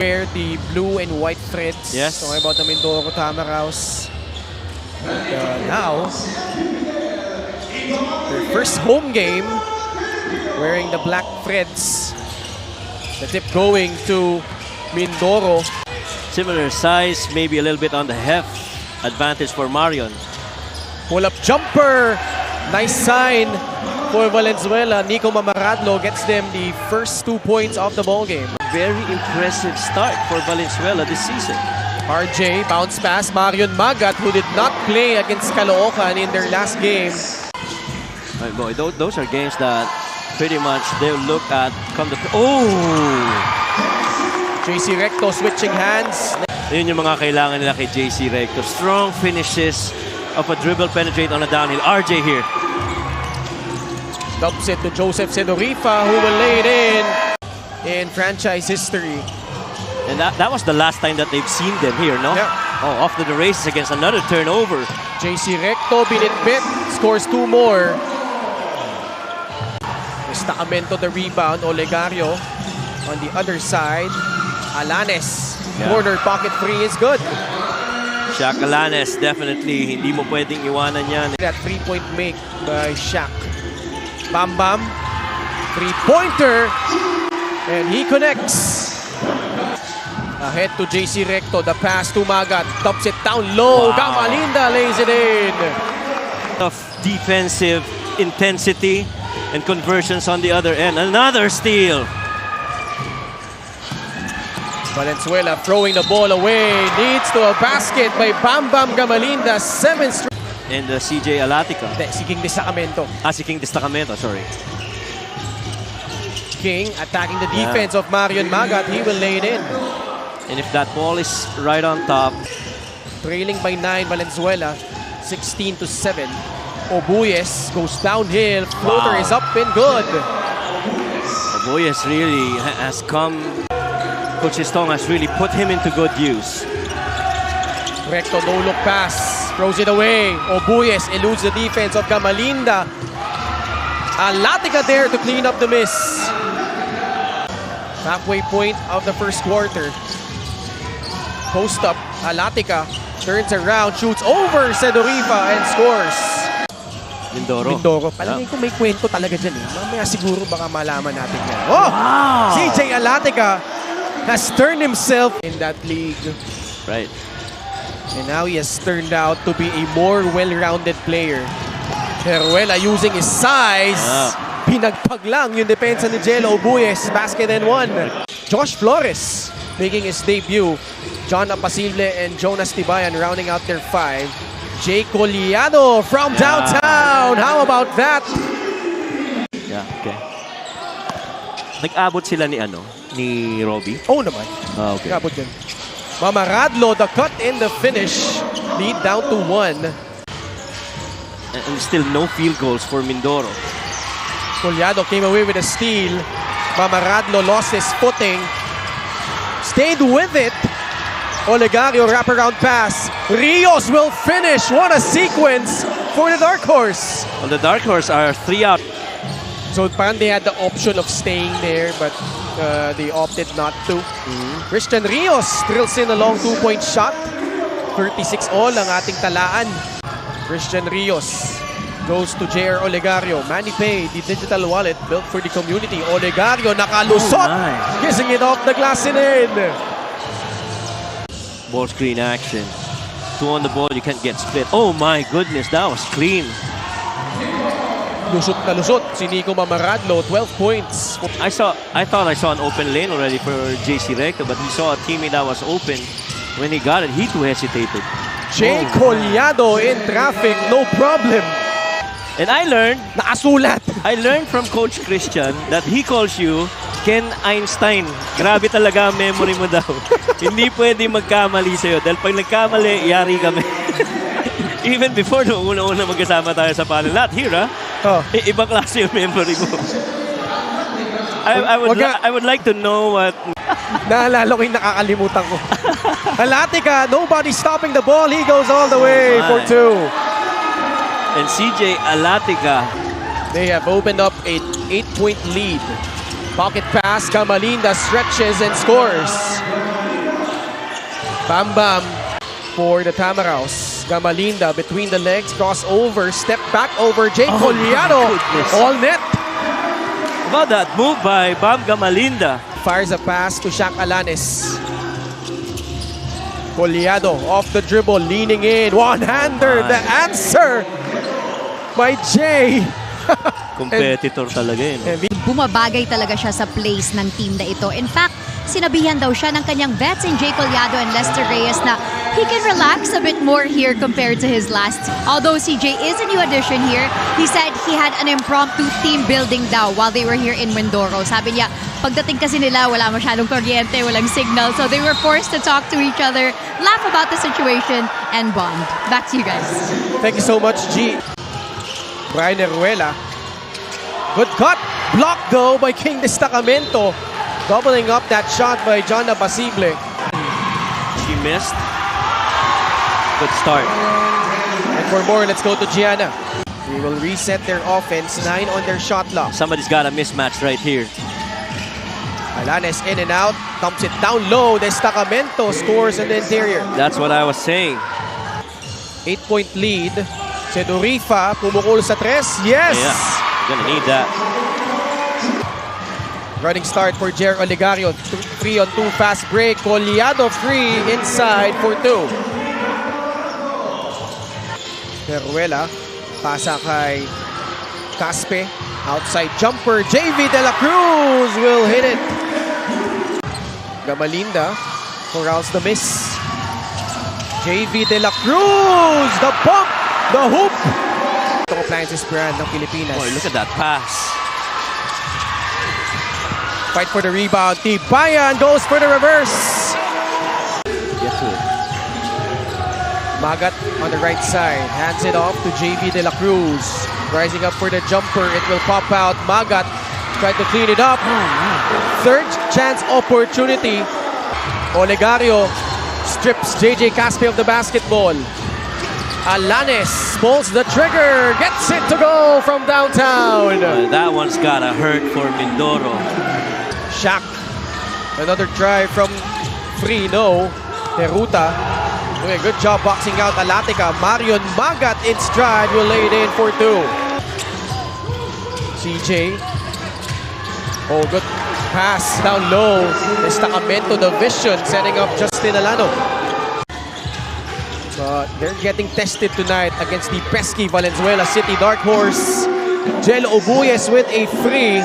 Wear the blue and white threads. Yes. Talking about the Mindoro Tamaraws. And now, their first home game, wearing the black threads. The tip going to Mindoro. Similar size, maybe a little bit on the heft. Advantage for Marion. Pull-up jumper. Nice sign for Valenzuela. Nico Mamaradlo gets them the first 2 points of the ball game. Very impressive start for Valenzuela this season. RJ, bounce pass. Marion Magat, who did not play against Caloocan in their last game. My boy, those are games that pretty much they'll look at come the... Oh! JC Recto switching hands. Yun yung mga kailangan nila kay JC Recto. Strong finishes of a dribble penetrate on a downhill. RJ here. Dumps it to Joseph Sedorifa, who will lay it in franchise history. And that was the last time that they've seen them here, no? Yeah. Oh, off to the races against another turnover. JC Recto, binitbit, scores 2 more. Destacamento the rebound. Olegario on the other side. Alanes, corner pocket 3 is good. Shaq Alanes, definitely, hindi mo pwedeng iwanan yan. That 3-point make by Shaq. Bam Bam, 3-pointer, and he connects. Ahead to JC Recto, the pass to Magat, dumps it down low. Wow. Gamalinda lays it in. Of defensive intensity and conversions on the other end. Another steal. Valenzuela throwing the ball away, leads to a basket by Bam Bam Gamalinda, 7th straight. And CJ Alatica. Si King Destacamento. Si King Destacamento, sorry. King attacking the defense of Marion Magat, he will lay it in. And if that ball is right on top. Trailing by 9 Valenzuela, 16-7. Obuyes goes downhill, floater is up and good. Obuyes really has come. Coach Estong has really put him into good use. Recto no-look pass, throws it away. Obuyes eludes the defense of Gamalinda. Alatica there to clean up the miss. Halfway point of the first quarter. Post up, Alatica turns around, shoots over Sedorifa and scores. Mindoro. Palagay ko may kwento talaga dyan eh. Mamaya siguro baka malaman natin yan. Oh! Wow! CJ Alatica has turned himself in that league. Right. And now he has turned out to be a more well-rounded player. Heruela using his size. Pinagpag lang yung depensa ni Jello Obuyes. Basket and 1. Josh Flores making his debut. John Apasilde and Jonas Tibayan rounding out their 5. Jay Collado from downtown. How about that? Yeah, okay. Nag-abot sila ni Robbie? Oh naman. Okay. Abot yan. Mamaradlo, the cut and the finish. Lead down to 1. And still no field goals for Mindoro. Collado came away with a steal. Mamaradlo lost his footing. Stayed with it. Olegario wraparound pass. Rios will finish. What a sequence for the Dark Horse. Well, the Dark Horse are 3 out. So parang they had the option of staying there, but they opted not to. Christian Rios drills in a long 2-point shot. 36 all ang ating talaan. Christian Rios goes to JR Olegario. Manny Pay, the digital wallet built for the community. Olegario nakalusot. Kissing it off the glass and in. Ball screen action. 2 on the ball, you can't get split. Oh my goodness, that was clean. Lusot na lusot si Nico Mamaradlo, 12 points. I thought I saw an open lane already for JC Recto, but he saw a teammate that was open. When he got it, he too hesitated. Jay Collado in traffic, no problem. And I learned from Coach Christian that he calls you Ken Einstein. Grabe talaga ang memory mo daw. Hindi pwede magkamali sa'yo. Dahil pag nagkamali, yari kami. Even before, no, una-una magkasama tayo sa panel. Not here, ha? Ibang klase yung memory mo. I would like to know what... Naalala ko yung nakakalimutan ko. Alatica, nobody stopping the ball. He goes all the way for 2. And CJ Alatica. They have opened up an 8-point lead. Pocket pass, Gamalinda stretches and scores. Bam Bam for the Tamaraws. Gamalinda between the legs, crossover, step back over Jay Collado. goodness. All net. About that move by Bam Gamalinda. Fires a pass to Shaq Alanes. Collado off the dribble, leaning in. One-hander, the answer by Jay. Competitor talaga yun. Bumabagay talaga siya sa place ng team na ito. In fact, sinabihan daw siya ng kanyang vets in Jay Collado and Lester Reyes na he can relax a bit more here compared to his last. Although CJ is a new addition here, he said he had an impromptu team building daw while they were here in Mindoro. Sabi niya, pagdating kasi nila, wala masyadong kuryente, walang signal. So they were forced to talk to each other, laugh about the situation, and bond. Back to you guys. Thank you so much, G. Brian Eruela. Good cut. Blocked though by King Destacamento. Doubling up that shot by John Abasible. She missed. Good start. And for more, let's go to Gianna. We will reset their offense. 9 on their shot clock. Somebody's got a mismatch right here. Alanes in and out. Dumps it down low. Destacamento scores in the interior. That's what I was saying. 8-point lead. Sedurifa pumukul sa tres. Yes! Yeah, gonna need that. Running start for Jer Olegario. 3-on-2 fast break. Collado free inside for 2. Peruela. Pasa kay Caspe. Outside jumper. JV De La Cruz will hit it. Gamalinda corrals the miss. JV De La Cruz. The pump. The hoop. Ito appliances brand ng Pilipinas. Boy, look at that pass. Fight for the rebound. Tibayan goes for the reverse. Get to it. Magat on the right side. Hands it off to JV De La Cruz. Rising up for the jumper. It will pop out. Magat tried to clean it up. Third chance opportunity. Olegario strips JJ Caspe of the basketball. Alanes pulls the trigger. Gets it to go from downtown. That one's gotta hurt for Mindoro. Shaq. Another try from Frino. Teruta. Doing a good job boxing out Alatica. Marion Magat in stride will lay it in for 2. CJ. Oh, good pass down low. Destacamento the vision setting up Justin Alano. But they're getting tested tonight against the pesky Valenzuela City Dark Horse. Jel Obuyes with a free.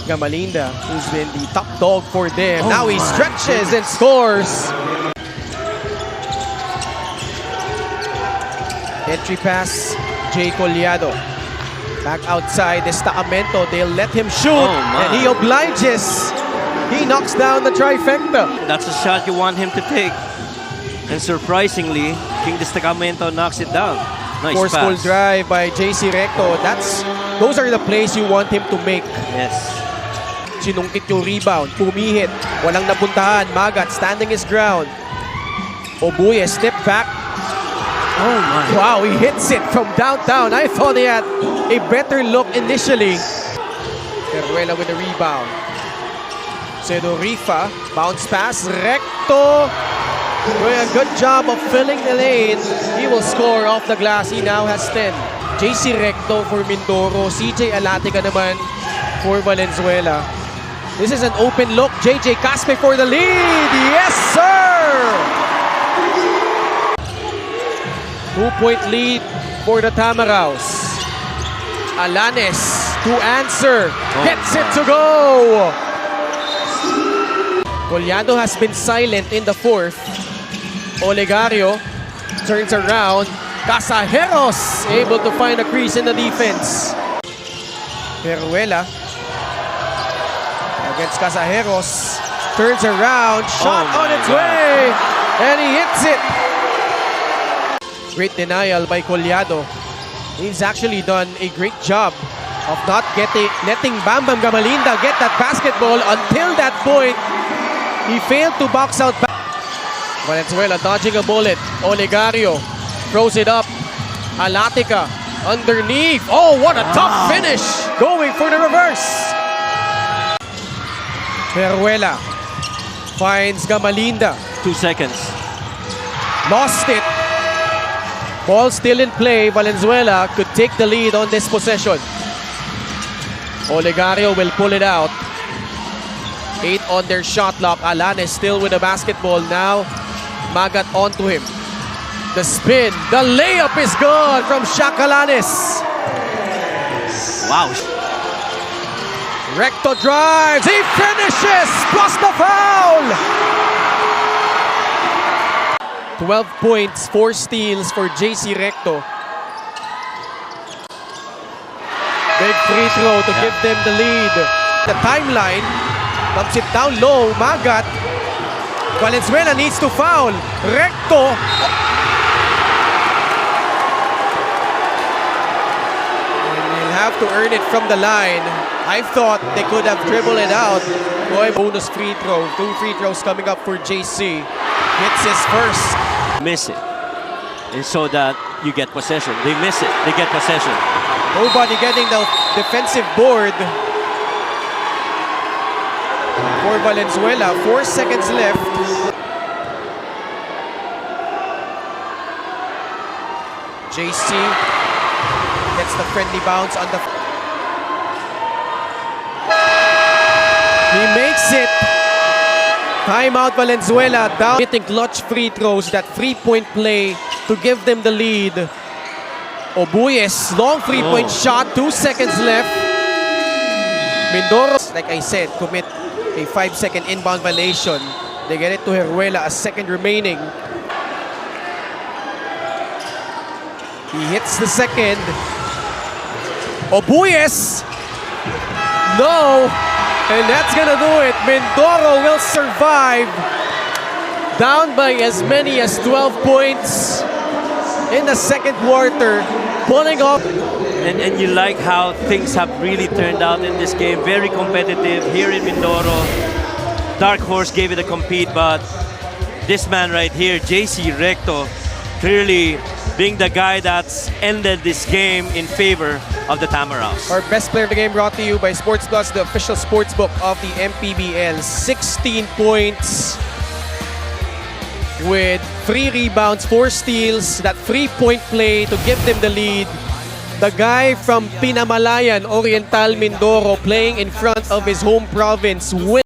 Gamalinda, who's been the top dog for them. Now he stretches and scores. Entry pass, Jay Collado. Back outside, Destacamento. They'll let him shoot, and he obliges. He knocks down the trifecta. That's a shot you want him to take. And surprisingly, King Destacamento knocks it down. Nice Forceful pass. drive by JC Recto. Those are the plays you want him to make. Yes. Sinungkit yung rebound, pumihit, walang napuntahan. Magat standing his ground. Obuye, step back. Oh my. Wow, he hits it from downtown. I thought he had a better look initially. Peruela with the rebound. Sedurifa, bounce pass, Recto. Doing a good job of filling the lane. He will score off the glass. He now has 10. JC Recto for Mindoro. CJ Alatica naman for Valenzuela. This is an open look. JJ Caspe for the lead. Yes, sir! 2-point lead for the Tamaraws. Alanes to answer. Gets it to go. Collado has been silent in the 4th. Olegario turns around. Casajeros able to find a crease in the defense. Peruela against Casajeros. Turns around. Shot on its way. And he hits it. Great denial by Collado. He's actually done a great job of not letting Bam Bam Gamalinda get that basketball until that point. He failed to box out. Valenzuela dodging a bullet. Olegario throws it up. Alatica underneath. Oh, what a tough finish. Going for the reverse. Peruela finds Gamalinda. 2 seconds. Lost it. Ball still in play. Valenzuela could take the lead on this possession. Olegario will pull it out. 8 on their shot clock. Alanes still with the basketball now. Magat onto him. The spin. The layup is good from Shaq Alanes. Wow. Recto drives. He finishes. Plus the foul. 12 points, 4 steals for JC Recto. Big free throw to give them the lead. The timeline dumps it down low. Magat. Valenzuela needs to foul. Recto. And he'll have to earn it from the line. I thought they could have dribbled it out. Boy, bonus free throw. 2 free throws coming up for JC. Hits his first. Miss it. And so that you get possession. They miss it. They get possession. Nobody getting the defensive board for Valenzuela. 4 seconds left. JC gets the friendly bounce on the... He makes it. Timeout Valenzuela down. Hitting clutch free throws, that 3-point play to give them the lead. Obuyes, long 3-point shot, 2 seconds left. Mindoro, like I said, commit a 5-second inbound violation. They get it to Heruela, a second remaining. He hits the second. Obuyes! No! And that's gonna do it. Mindoro will survive. Down by as many as 12 points in the second quarter. Pulling up. And you like how things have really turned out in this game. Very competitive here in Mindoro. Dark Horse gave it a compete, but this man right here, JC Recto, clearly being the guy that's ended this game in favor of the Tamaraws. Our best player of the game brought to you by Sports Plus, the official sports book of the MPBL. 16 points with 3 rebounds, 4 steals, that 3-point play to give them the lead. The guy from Pinamalayan, Oriental Mindoro, playing in front of his home province.